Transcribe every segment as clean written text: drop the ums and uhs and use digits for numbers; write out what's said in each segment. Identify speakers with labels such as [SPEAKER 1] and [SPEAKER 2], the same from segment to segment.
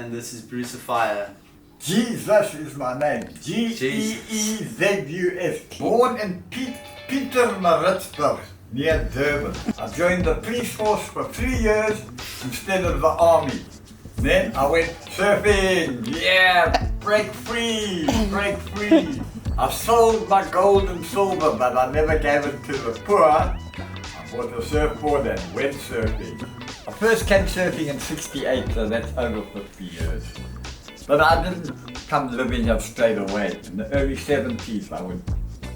[SPEAKER 1] And this is Brucifier.
[SPEAKER 2] Jesus is my name. G-E-E-Z-U-S. Born in Pietermaritzburg, near Durban. I joined the police force for 3 years instead of the army. Then I went surfing. Yeah, break free, break free. I sold my gold and silver, but I never gave it to the poor. I bought a surfboard and went surfing. I first came surfing in '68, so that's over 50 years. But I didn't come living here straight away. In the early 70s, I would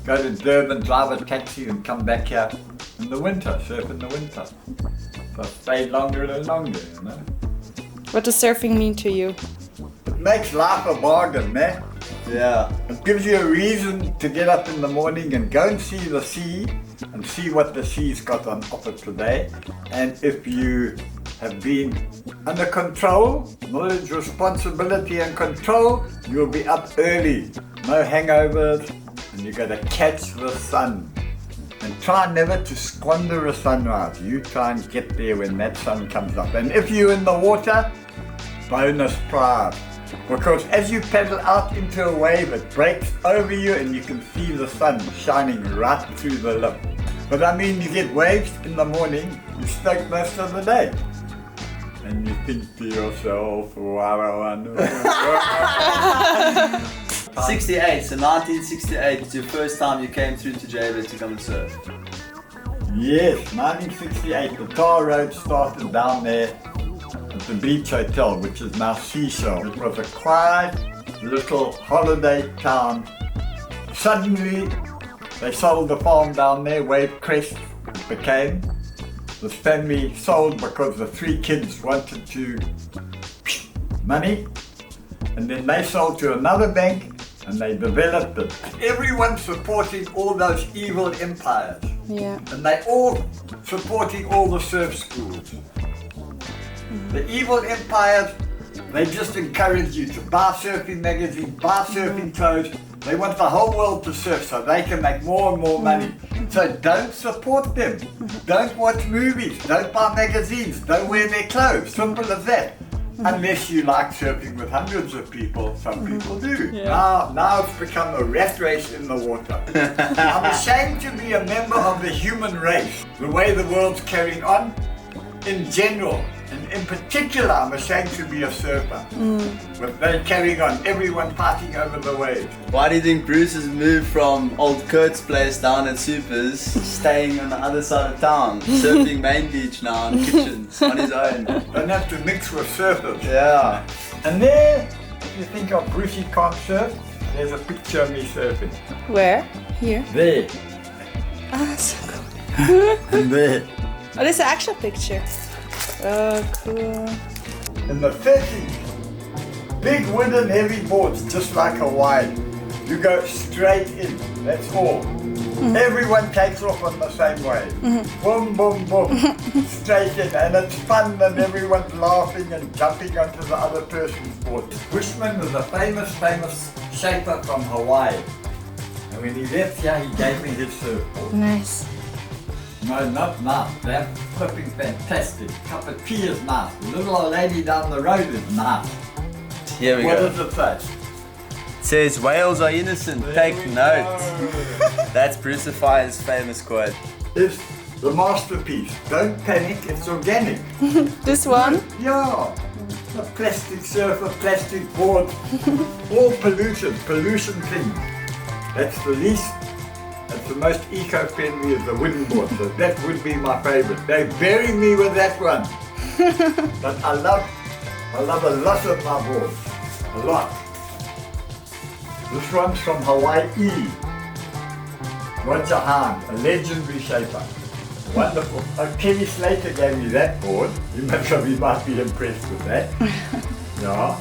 [SPEAKER 2] go to Durban, drive a taxi and come back here in the winter, surf in the winter. So I stayed longer and longer, you know.
[SPEAKER 3] What does surfing mean to you?
[SPEAKER 2] It makes life a bargain, man.
[SPEAKER 1] Yeah.
[SPEAKER 2] It gives you a reason to get up in the morning and go and see the sea and see what the sea's got on offer today. And if you have been under control, knowledge, responsibility and control, you'll be up early. No hangovers, and you're going to catch the sun. And try never to squander a sunrise. You try and get there when that sun comes up. And if you're in the water, bonus prize. Because as you paddle out into a wave, it breaks over you and you can see the sun shining right through the lip. But I mean, you get waves in the morning, you're stoked most of the day. And you think to yourself, wow,
[SPEAKER 1] 68, so 1968 is your first time you came through to J-Bay to come and surf.
[SPEAKER 2] Yes, 1968, the tar road started down there at the beach hotel, which is now Seashore. It was a quiet little holiday town. Suddenly, they sold the farm down there, Wave Crest it became. The family sold because the 3 kids wanted to money, and then they sold to another bank and they developed it. Everyone supporting all those evil empires.
[SPEAKER 3] Yeah.
[SPEAKER 2] And they all supporting all the surf schools. The evil empires, they just encourage you to buy surfing magazines, buy surfing clothes. They want the whole world to surf so they can make more and more money. So don't support them. Don't watch movies. Don't buy magazines. Don't wear their clothes. Simple as that. Unless you like surfing with hundreds of people, some people do.
[SPEAKER 3] Yeah.
[SPEAKER 2] Now it's become a rat race in the water. I'm ashamed to be a member of the human race. The way the world's carrying on, in general, and in particular, I'm ashamed to be a surfer. But they're carrying on, everyone fighting over the waves.
[SPEAKER 1] Why do you think Bruce has moved from old Kurt's place down at Supers, staying on the other side of town, surfing main beach now in kitchens on his own?
[SPEAKER 2] Don't have to mix with surfers.
[SPEAKER 1] Yeah.
[SPEAKER 2] And there, if you think of Brucey can't surf, there's a picture of me surfing.
[SPEAKER 3] Where? Here?
[SPEAKER 2] There.
[SPEAKER 3] Ah, so cool.
[SPEAKER 2] And there.
[SPEAKER 3] Oh, this is an actual picture. Oh, cool.
[SPEAKER 2] In the 30s, big wooden heavy boards, just like Hawaii. You go straight in, that's all. Everyone takes off on the same way. Boom, boom, boom, straight in. And it's fun and everyone's laughing and jumping onto the other person's board. Bushman was a famous shaper from Hawaii. And when he left here, he gave me his surfboard.
[SPEAKER 3] Nice.
[SPEAKER 2] No, not nice. They're flipping fantastic. Cup of tea is nice. The little old lady down the road is nice.
[SPEAKER 1] Here we
[SPEAKER 2] What
[SPEAKER 1] go.
[SPEAKER 2] does it say?
[SPEAKER 1] It says, whales are innocent, take
[SPEAKER 2] There we
[SPEAKER 1] note.
[SPEAKER 2] go.
[SPEAKER 1] That's Brucifier's famous quote.
[SPEAKER 2] It's the masterpiece. Don't panic, it's organic.
[SPEAKER 3] This one?
[SPEAKER 2] Yeah. A plastic surfer, plastic board, all pollution thing. That's the least. That's the most eco-friendly is the wooden board, so that would be my favorite. They bury me with that one. But I love a lot of my boards. A lot. This one's from Hawaii. Roger Hahn, a legendary shaper. Wonderful. Kelly Slater gave me that board. You might be impressed with that. Yeah.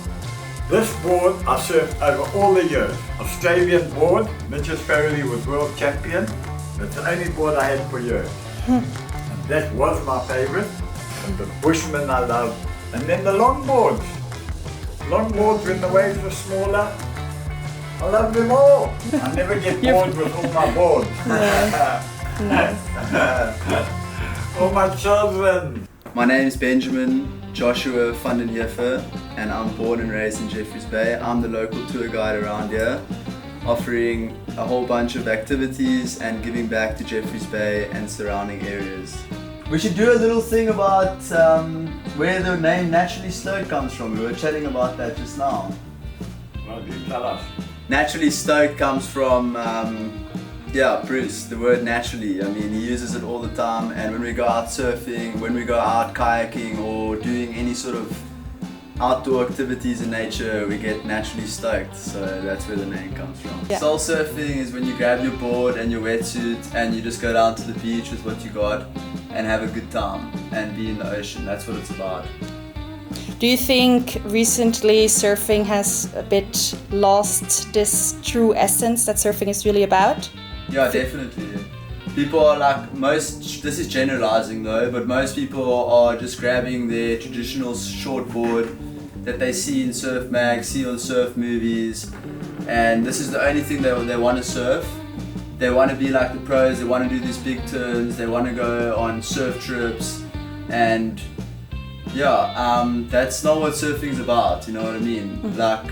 [SPEAKER 2] This board I surfed over all the years. Australian board, Mitchell Farrelly was world champion. That's the only board I had for years. And that was my favorite. And the Bushman I love. And then the longboards. Longboards when the waves were smaller. I love them all. I never get bored with all my boards. All my children.
[SPEAKER 1] My name's Benjamin Joshua van den Heever. and I'm born and raised in Jeffreys Bay. I'm the local tour guide around here, offering a whole bunch of activities and giving back to Jeffreys Bay and surrounding areas. We should do a little thing about where the name Naturally Stoked comes from. We were chatting about that just now.
[SPEAKER 2] Well, you tell us.
[SPEAKER 1] Naturally Stoked comes from, Bruce, the word naturally. I mean, he uses it all the time, and when we go out surfing, when we go out kayaking or doing any sort of outdoor activities in nature, we get naturally stoked, so that's where the name comes from.
[SPEAKER 3] Yeah.
[SPEAKER 1] Soul surfing is when you grab your board and your wetsuit and you just go down to the beach with what you got and have a good time and be in the ocean. That's what it's about.
[SPEAKER 3] Do you think recently surfing has a bit lost this true essence that surfing is really about?
[SPEAKER 1] Yeah, definitely. People are like, this is generalizing though, but most people are just grabbing their traditional shortboard that they see in surf mags, see on surf movies, and this is the only thing they want to surf. They want to be like the pros, they want to do these big turns, they want to go on surf trips, and that's not what surfing's about, you know what I mean? Like,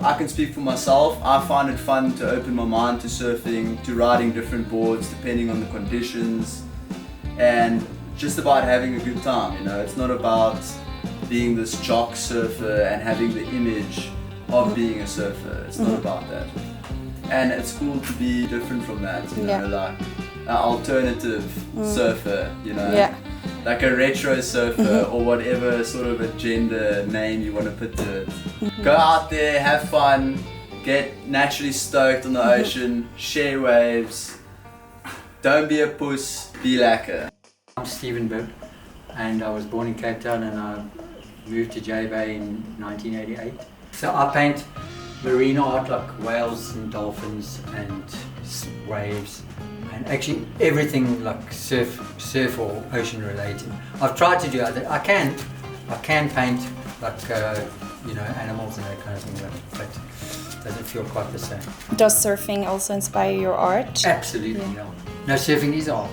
[SPEAKER 1] I can speak for myself. I find it fun to open my mind to surfing, to riding different boards depending on the conditions, and just about having a good time, you know. It's not about being this jock surfer and having the image of being a surfer. It's not about that. And it's cool to be different from that, you know, like an alternative surfer, you know.
[SPEAKER 3] Yeah.
[SPEAKER 1] Like a retro surfer or whatever sort of a gender name you want to put to it. Go out there, have fun, get naturally stoked on the ocean, share waves, don't be a puss, be lacquer.
[SPEAKER 4] I'm Stephen Bibb, and I was born in Cape Town, and I moved to J Bay in 1988. So I paint marine art like whales and dolphins and waves, and actually everything like surf or ocean related. I've tried to do other. I can paint like animals and that kind of thing, but it doesn't feel quite the same.
[SPEAKER 3] Does surfing also inspire your art?
[SPEAKER 4] Absolutely no. No, surfing is art.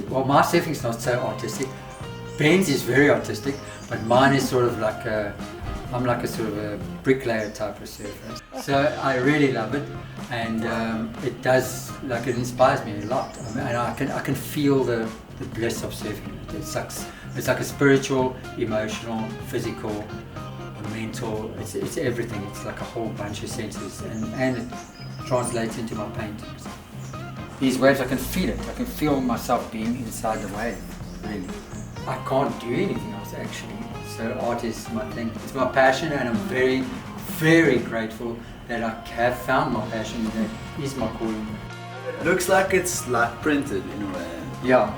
[SPEAKER 4] Well, my surfing's not so artistic. Ben's is very artistic, but mine is sort of like I'm like a sort of a bricklayer type of surfer. So I really love it, and it does, like, it inspires me a lot. I mean, and I can feel the bliss of surfing. It's like a spiritual, emotional, physical, mental. It's everything. It's like a whole bunch of senses, and it translates into my paintings. These waves, I can feel it. I can feel myself being inside the wave. Really, I can't do anything else actually. So art is my thing. It's my passion, and I'm very, very grateful that I have found my passion. That is my calling.
[SPEAKER 1] It looks like it's like printed in a way.
[SPEAKER 4] Yeah,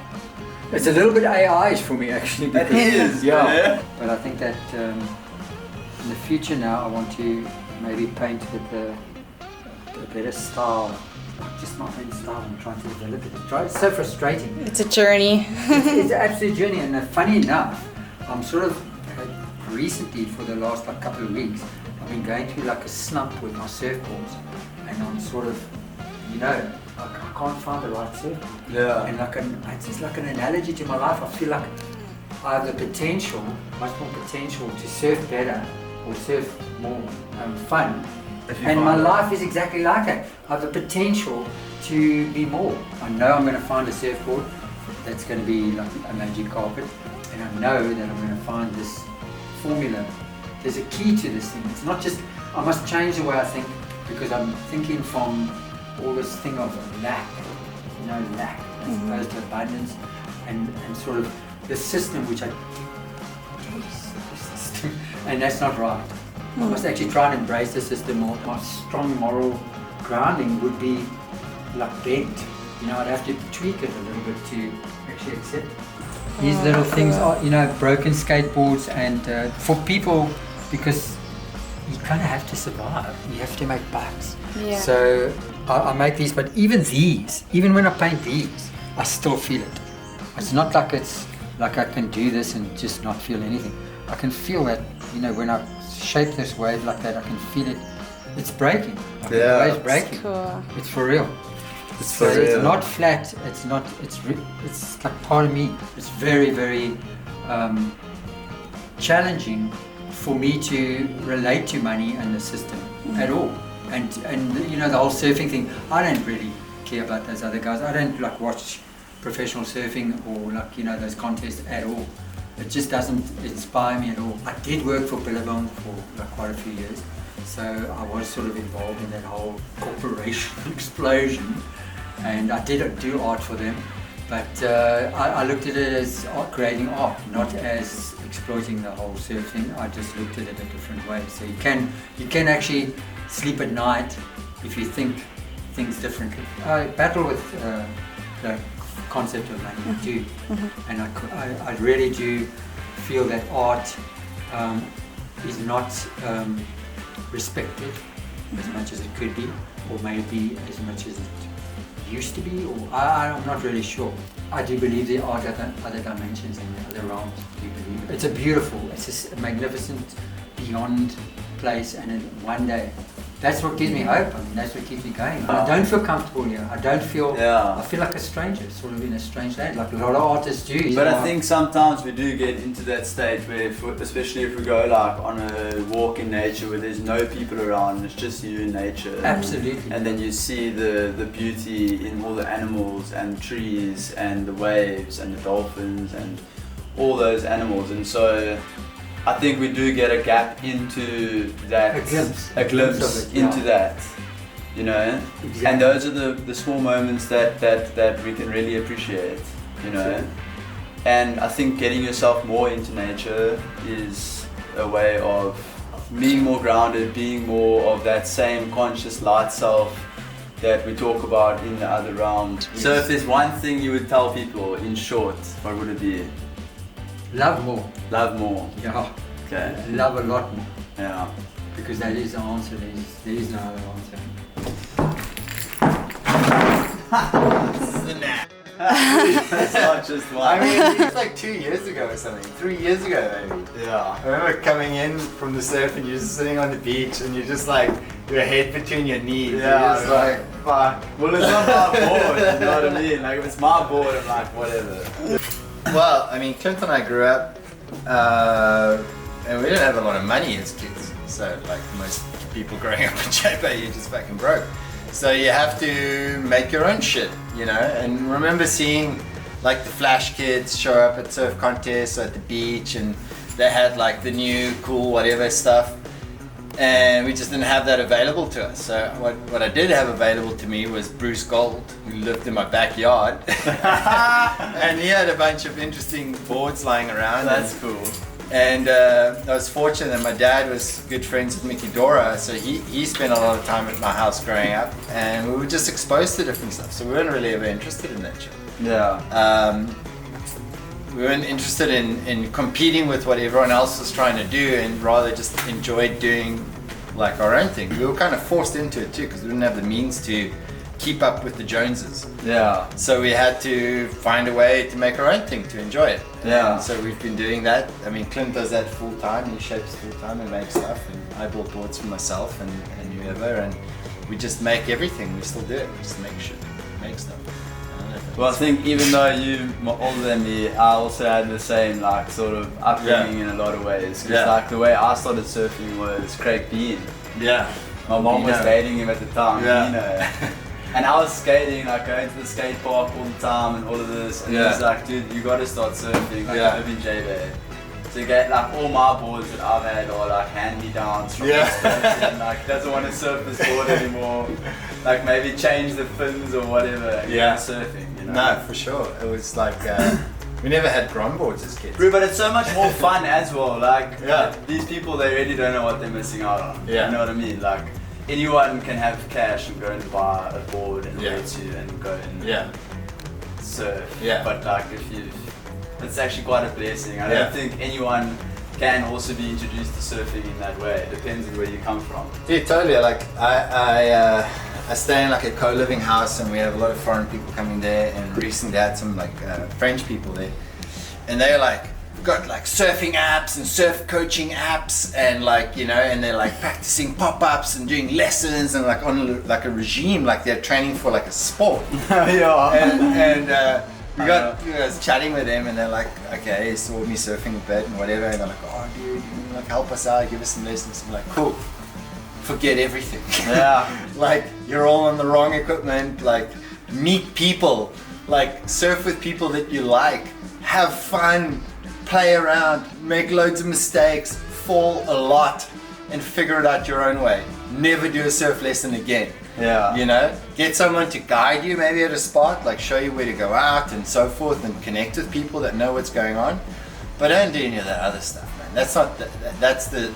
[SPEAKER 4] it's a little bit AI-ish for me actually.
[SPEAKER 1] It is. Yeah.
[SPEAKER 4] But I think that in the future now I want to maybe paint with a better style. Just my own style. I'm trying to develop it. It's so frustrating.
[SPEAKER 3] It's a journey.
[SPEAKER 4] It's an absolute journey, and funny enough, I'm sort of recently, for the last couple of weeks, I've been going through like a slump with my surfboards, and I'm sort of, I can't find the right surfboard.
[SPEAKER 1] Yeah.
[SPEAKER 4] And it's just like an analogy to my life. I feel like I have the potential, much more potential, to surf better or surf more fun. And my life is exactly like that. I have the potential to be more. I know I'm going to find a surfboard that's going to be like a magic carpet, and I know that I'm going to find this formula. There's a key to this thing. It's not just, I must change the way I think, because I'm thinking from all this thing of lack, lack, as opposed to abundance, and sort of the system which I detest, the system, and that's not right. I must actually try and embrace the system more. My strong moral grounding would be like bent. I'd have to tweak it a little bit to actually accept it. These little things are, broken skateboards, and for people, because you kind of have to survive. You have to make bucks.
[SPEAKER 3] Yeah.
[SPEAKER 4] So I make these, but even when I paint these, I still feel it. It's not like it's like I can do this and just not feel anything. I can feel that, when I shape this wave like that, I can feel it. It's breaking. Like the wave's breaking.
[SPEAKER 3] Cool.
[SPEAKER 4] It's for real.
[SPEAKER 1] It's for real.
[SPEAKER 4] It's not flat. It's not. It's like part of me. It's very, very challenging for me to relate to money and the system at all. And you know, the whole surfing thing, I don't really care about those other guys. I don't like watch professional surfing or like, you know, those contests at all. It just doesn't inspire me at all. I did work for Billabong for like quite a few years, so I was sort of involved in that whole corporation explosion, and I did do art for them, but I looked at it as creating art, not as exploiting the whole surfing. I just looked at it a different way. So you can actually sleep at night if you think things differently. I battle with the concept of money too, and I really do feel that art is not respected as much as it could be, or maybe as much as it used to be, or I'm not really sure. I do believe there are other dimensions and other realms. I do believe it's a magnificent, beyond place, and in one day. That's what gives me hope. I mean, that's what keeps me going. I don't feel comfortable here. I don't feel. I feel like a stranger, sort of in a strange land, like a lot of artists do.
[SPEAKER 1] But I think sometimes we do get into that state where, especially if we go like on a walk in nature where there's no people around, it's just you in nature.
[SPEAKER 4] Absolutely.
[SPEAKER 1] And then you see the beauty in all the animals and trees and the waves and the dolphins and all those animals, and so I think we do get a gap into that, a glimpse of it, into that, you know. Exactly. And those are the small moments that we can really appreciate, you know. Sure. And I think getting yourself more into nature is a way of being more grounded, being more of that same conscious light self that we talk about in the other realms. So if there's one thing you would tell people, in short, what would it be?
[SPEAKER 4] Love more.
[SPEAKER 1] Love more.
[SPEAKER 4] Yeah.
[SPEAKER 1] Okay.
[SPEAKER 4] Love a lot more.
[SPEAKER 1] Yeah.
[SPEAKER 4] Because that is the answer. There is no other answer.
[SPEAKER 5] This is a nap.
[SPEAKER 1] It's not just one.
[SPEAKER 5] I mean, it's like 2 years ago or something. 3 years ago maybe.
[SPEAKER 1] Yeah.
[SPEAKER 5] I remember coming in from the surf and you're just sitting on the beach and you're just like, your head between your knees.
[SPEAKER 1] Yeah.
[SPEAKER 5] You're just like, fuck.
[SPEAKER 1] Well, it's not my board, you know what I mean? Like, if it's my board, I'm like, whatever.
[SPEAKER 5] Well, I mean, Clint and I grew up, and we didn't have a lot of money as kids. So, like most people growing up in 𝐒𝐴𝐵, you're just fucking broke. So you have to make your own shit, you know? And remember seeing like the Flash kids show up at surf contests at the beach, and they had like the new cool whatever stuff. And we just didn't have that available to us. So what I did have available to me was Bruce Gold, who lived in my backyard. And he had a bunch of interesting boards lying around.
[SPEAKER 1] That's cool.
[SPEAKER 5] And I was fortunate that my dad was good friends with Mickey Dora, so he spent a lot of time at my house growing up, and we were just exposed to different stuff. So we weren't really ever interested in that shit.
[SPEAKER 1] Yeah.
[SPEAKER 5] We weren't interested in competing with what everyone else was trying to do, and rather just enjoyed doing like our own thing. We were kind of forced into it too, because we didn't have the means to keep up with the Joneses.
[SPEAKER 1] Yeah.
[SPEAKER 5] So we had to find a way to make our own thing, to enjoy it.
[SPEAKER 1] Yeah.
[SPEAKER 5] And so we've been doing that. I mean, Clint does that full time. He shapes full time and makes stuff. And I bought boards for myself and whoever, and we just make everything. We still do it. We just make shit, make stuff.
[SPEAKER 1] Well, I think even though you're older than me, I also had the same like sort of upbringing in a lot of ways. Because like the way I started surfing was Craig Bean.
[SPEAKER 5] Yeah.
[SPEAKER 1] My mom was dating him at the time,
[SPEAKER 5] Yeah.
[SPEAKER 1] you know. And I was skating, like going to the skate park all the time and all of this. And he was like, dude, you got to start surfing. Like, I live in 𝐒𝐵. So you get like all my boards that I've had are like hand-me-downs from this person. Like doesn't want to surf this board anymore. Like maybe change the fins or whatever. And go surfing, you know?
[SPEAKER 5] No, for sure. It was like we never had grom boards as kids.
[SPEAKER 1] Bro, but it's so much more fun as well. Like these people, they really don't know what they're missing out on.
[SPEAKER 5] Yeah.
[SPEAKER 1] You know what I mean? Like anyone can have cash and go and buy a board and wetsuit and go and surf. Yeah. But like it's actually quite a blessing. I don't think anyone can also be introduced to surfing in that way. It depends on where you come from.
[SPEAKER 5] Yeah, totally. Like I stay in like a co-living house, and we have a lot of foreign people coming there, and recently had some like French people there, and they're like got like surfing apps and surf coaching apps, and like, you know, and they're like practicing pop-ups and doing lessons and like on like a regime, like they're training for like a sport. And I was chatting with them and they're like, okay, he saw me surfing a bit and whatever, and they're like, oh dude, like help us out, give us some lessons. I'm like, cool. Forget everything.
[SPEAKER 1] Yeah.
[SPEAKER 5] Like you're all on the wrong equipment. Like meet people. Like surf with people that you like. Have fun. Play around. Make loads of mistakes. Fall a lot, and figure it out your own way. Never do a surf lesson again.
[SPEAKER 1] Yeah.
[SPEAKER 5] You know, get someone to guide you maybe at a spot, like show you where to go out and so forth, and connect with people that know what's going on. But don't do any of that other stuff, man. That's not that's the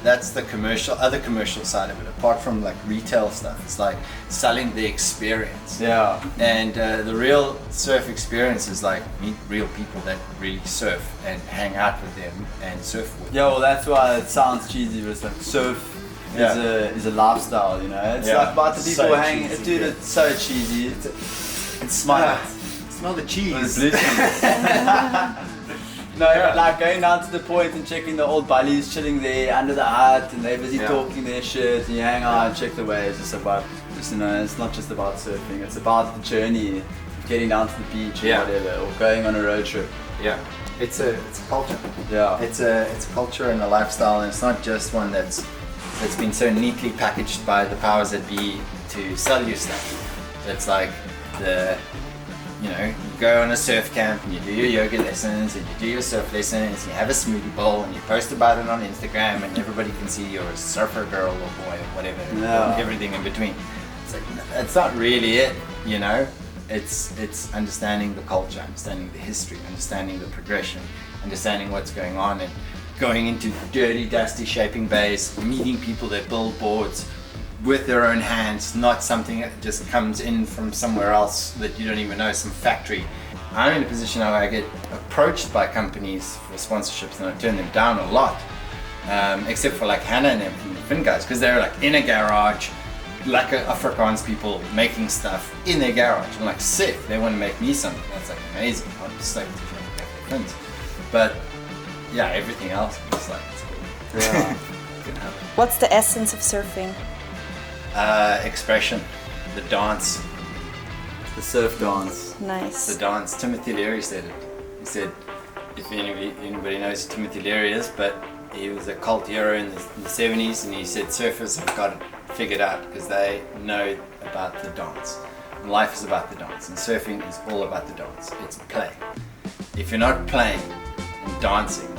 [SPEAKER 5] other commercial side of it. Apart from like retail stuff, it's like selling the experience.
[SPEAKER 1] Yeah.
[SPEAKER 5] And the real surf experience is like meet real people that really surf and hang out with them and surf with.
[SPEAKER 1] Yeah, well, that's why it sounds cheesy, but it's like surf is a lifestyle, you know. It's like about the people
[SPEAKER 5] So
[SPEAKER 1] hanging.
[SPEAKER 5] cheesy,
[SPEAKER 1] Dude,
[SPEAKER 5] yeah.
[SPEAKER 1] it's so cheesy. It's smart.
[SPEAKER 5] Smell the
[SPEAKER 1] It's
[SPEAKER 5] cheese.
[SPEAKER 1] blue cheese. No, but like going down to the point and checking the old bullies chilling there under the hut, and they're busy talking their shit, and you hang out and check the waves. It's about, you know, it's not just about surfing. It's about the journey, of getting down to the beach or whatever, or going on a road trip.
[SPEAKER 5] Yeah, it's a culture.
[SPEAKER 1] Yeah.
[SPEAKER 5] It's a culture and a lifestyle, and it's not just one that's been so neatly packaged by the powers that be to sell you stuff. It's like you go on a surf camp and you do your yoga lessons and you do your surf lessons and you have a smoothie bowl and you post about it on Instagram and everybody can see you're a surfer girl or boy or whatever, everything in between. It's like, that's not really it, you know? It's understanding the culture, understanding the history, understanding the progression, understanding what's going on, and going into dirty, dusty shaping bays, meeting people that build boards with their own hands, not something that just comes in from somewhere else that you don't even know, some factory. I'm in a position where I get approached by companies for sponsorships and I turn them down a lot, except for like Hannah and the Finn guys, because they're like in a garage, like Afrikaans people making stuff in their garage. I'm like, sick, they want to make me something. That's like amazing. I'm just like, Finns. But yeah, everything else is like, it's cool.
[SPEAKER 1] Yeah.
[SPEAKER 3] What's the essence of surfing?
[SPEAKER 5] Expression, the dance.
[SPEAKER 1] The surf dance.
[SPEAKER 3] Nice.
[SPEAKER 5] The dance. Timothy Leary said it. He said, if anybody knows who Timothy Leary is, but he was a cult hero in the 70s, and he said surfers have got it figured out because they know about the dance. And life is about the dance, and surfing is all about the dance. It's play. If you're not playing and dancing,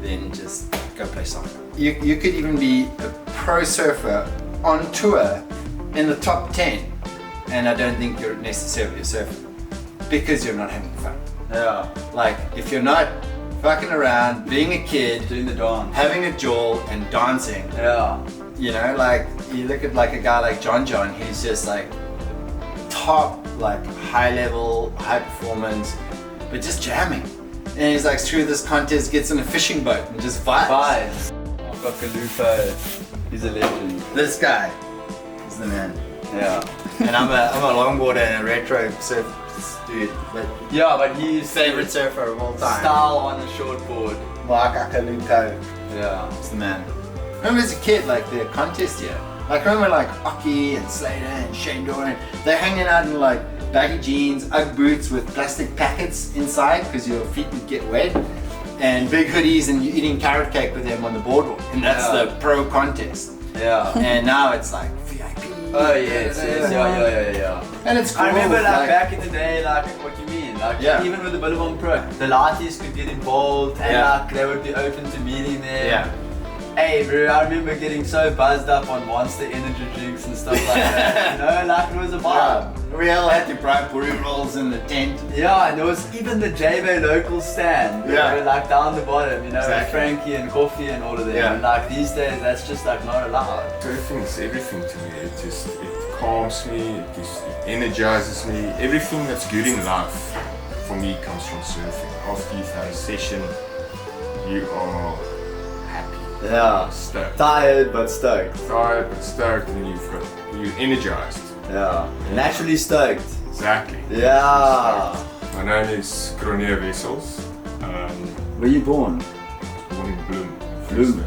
[SPEAKER 5] then just go play soccer. You could even be a pro surfer on tour in the top 10, and I don't think you're necessarily a surfer because you're not having fun.
[SPEAKER 1] Yeah.
[SPEAKER 5] Like if you're not fucking around, being a kid,
[SPEAKER 1] Doing the dance.
[SPEAKER 5] having a jaw and dancing,
[SPEAKER 1] Yeah.
[SPEAKER 5] you know, like you look at like a guy like John, he's just like top, like high level, high performance, but just jamming. And he's like, screw this contest, gets on a fishing boat and just vibes.
[SPEAKER 1] I've got 𝐿𝐿𝐼. He's a legend.
[SPEAKER 5] This guy is the man.
[SPEAKER 1] Yeah.
[SPEAKER 5] And I'm a longboarder and a retro surf dude, but
[SPEAKER 1] Yeah, but he's
[SPEAKER 5] favorite surfer of all time.
[SPEAKER 1] style on the shortboard.
[SPEAKER 5] 𝐒𝐤𝐿𝐼
[SPEAKER 1] Yeah.
[SPEAKER 5] is the man. Remember as a kid, like the contest here, like remember like Aki and Slater and Shane Doran, they're hanging out in like baggy jeans, Ugg boots with plastic packets inside because your feet would get wet, and big hoodies, and you're eating carrot cake with them on the boardwalk, and that's
[SPEAKER 1] Yeah.
[SPEAKER 5] the pro contest.
[SPEAKER 1] Yeah.
[SPEAKER 5] And now it's like VIP.
[SPEAKER 1] Oh yes, yeah.
[SPEAKER 5] And it's cool.
[SPEAKER 1] I remember like back in the day, like what you mean, like
[SPEAKER 5] Yeah.
[SPEAKER 1] even with the Billabong Pro, the lighties could get involved and
[SPEAKER 5] Yeah.
[SPEAKER 1] like they would be open to meeting there.
[SPEAKER 5] Yeah.
[SPEAKER 1] Hey bro, I remember getting so buzzed up on Monster energy drinks and stuff like that. You know, like it was a vibe.
[SPEAKER 5] We all had to buy burrito rolls in the tent.
[SPEAKER 1] Yeah, and there was even the 𝐒𝐤𝐿𝐼 local stand, you
[SPEAKER 5] Yeah.
[SPEAKER 1] know, like down the bottom, you know, with
[SPEAKER 5] Exactly.
[SPEAKER 1] Frankie and Coffee and all of them.
[SPEAKER 5] Yeah.
[SPEAKER 1] And like these days, that's just like not allowed.
[SPEAKER 6] Surfing is everything to me. It calms me, it energizes me. Everything that's good in life for me comes from surfing. After you've had a session, you are happy.
[SPEAKER 1] Yeah.
[SPEAKER 6] Stoked.
[SPEAKER 1] Tired but stoked.
[SPEAKER 6] Tired but stoked, and you're energized.
[SPEAKER 1] Yeah. Naturally stoked.
[SPEAKER 6] Exactly.
[SPEAKER 1] Yeah.
[SPEAKER 6] My name is 𝐒𝐤𝐿𝐼.
[SPEAKER 1] Were you born?
[SPEAKER 6] Born in Bloem.
[SPEAKER 1] Bloem.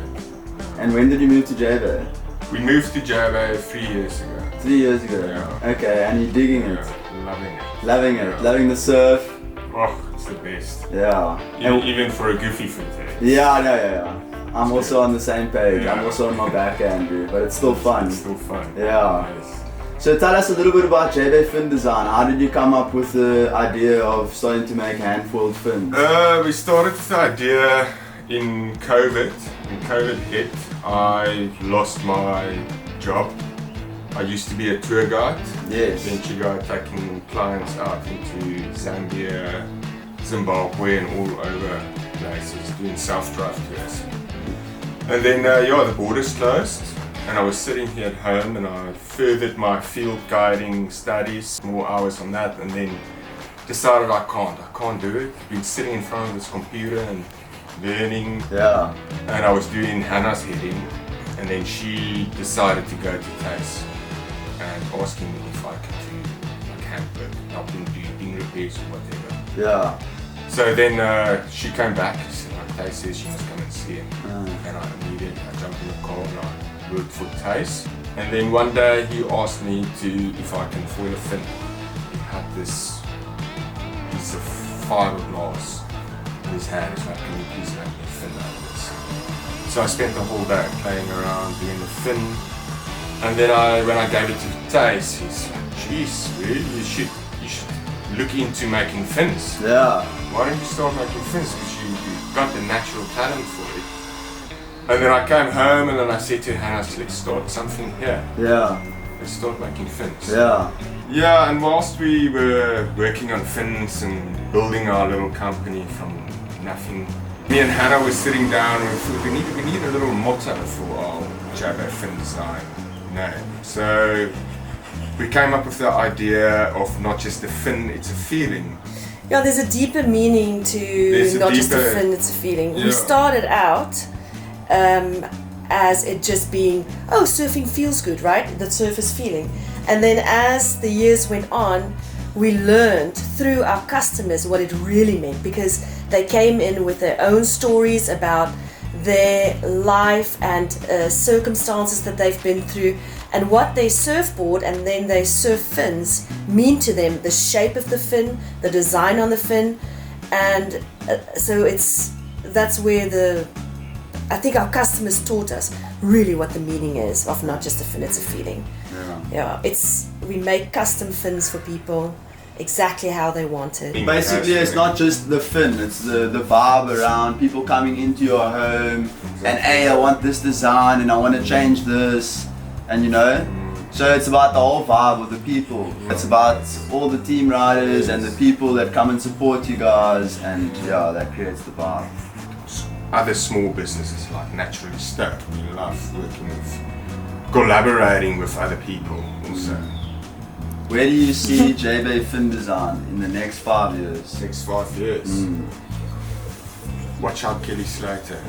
[SPEAKER 1] And when did you move to 𝐒𝐤𝐼?
[SPEAKER 6] We moved to 𝐒𝐤𝐼 3 years ago.
[SPEAKER 1] 3 years ago.
[SPEAKER 6] Yeah.
[SPEAKER 1] Okay, and you're digging it.
[SPEAKER 6] Yeah, loving it.
[SPEAKER 1] Loving it.
[SPEAKER 6] Yeah.
[SPEAKER 1] Loving the surf.
[SPEAKER 6] Oh, it's the best.
[SPEAKER 1] Yeah.
[SPEAKER 6] Even for a goofy foot.
[SPEAKER 1] Yeah, yeah. I'm also on the same page.
[SPEAKER 6] Yeah.
[SPEAKER 1] I'm also on my back, Andrew, but it's still fun.
[SPEAKER 6] It's still fun.
[SPEAKER 1] Yeah.
[SPEAKER 6] Nice.
[SPEAKER 1] So tell us a little bit about 𝐿𝐵 Fin Design. How did you come up with the idea of starting to make hand-foiled fins?
[SPEAKER 6] We started with the idea in COVID. When COVID hit, I lost my job. I used to be a tour guide, adventure guide, taking clients out into Zambia, Zimbabwe and all over places, doing self-drive tours. And then, the borders closed, and I was sitting here at home and I furthered my field guiding studies, more hours on that, and then decided I can't do it. I've been sitting in front of this computer and learning, and I was doing Hannah's heading, and then she decided to go to Tace and asking me if I could do like handwork, helping do ding repairs or whatever.
[SPEAKER 1] Yeah.
[SPEAKER 6] So then she came back, she said, like Tace says she must come and see him. And I jumped in the car and I worked for Tace. And then one day he asked me if I can foil a fin. He had this piece of fiberglass in his hand. He's like, can you please make me a fin out of this? So I spent the whole day playing around doing the fin. And then when I gave it to Tace, he's like, geez, really? You should look into making fins.
[SPEAKER 1] Yeah.
[SPEAKER 6] Why don't you start making fins? Because you've got the natural talent for it. And then I came home and then I said to Hannah, let's start something here.
[SPEAKER 1] Yeah.
[SPEAKER 6] Let's start making fins.
[SPEAKER 1] Yeah.
[SPEAKER 6] Yeah, and whilst we were working on fins and building our little company from nothing, me and Hannah were sitting down and we thought we need a little motto for our 𝐿𝐵 Fin Design name. So we came up with the idea of not just a fin, it's a feeling.
[SPEAKER 7] Yeah, there's a deeper meaning to not just a fin, it's a feeling.
[SPEAKER 6] Yeah.
[SPEAKER 7] We started out as it just being, oh, surfing feels good, right? The surfer's feeling. And then as the years went on, we learned through our customers what it really meant, because they came in with their own stories about their life and circumstances that they've been through, and what their surfboard and then their surf fins mean to them, the shape of the fin, the design on the fin, and so that's where I think our customers taught us really what the meaning is of not just a fin, it's a feeling. Yeah, we make custom fins for people exactly how they want it.
[SPEAKER 1] Basically, it's not just the fin, it's the vibe around people coming into your home and, hey, I want this design and I want to change this, and so it's about the whole vibe of the people. It's about all the team riders and the people that come and support you guys, and that creates the vibe.
[SPEAKER 6] Other small businesses like Naturally Stoked, we love working with, collaborating with other people also.
[SPEAKER 1] Where do you see 𝐿𝐵 Fin Design in the next 5 years?
[SPEAKER 6] Next 5 years. Watch out, Kelly Slater.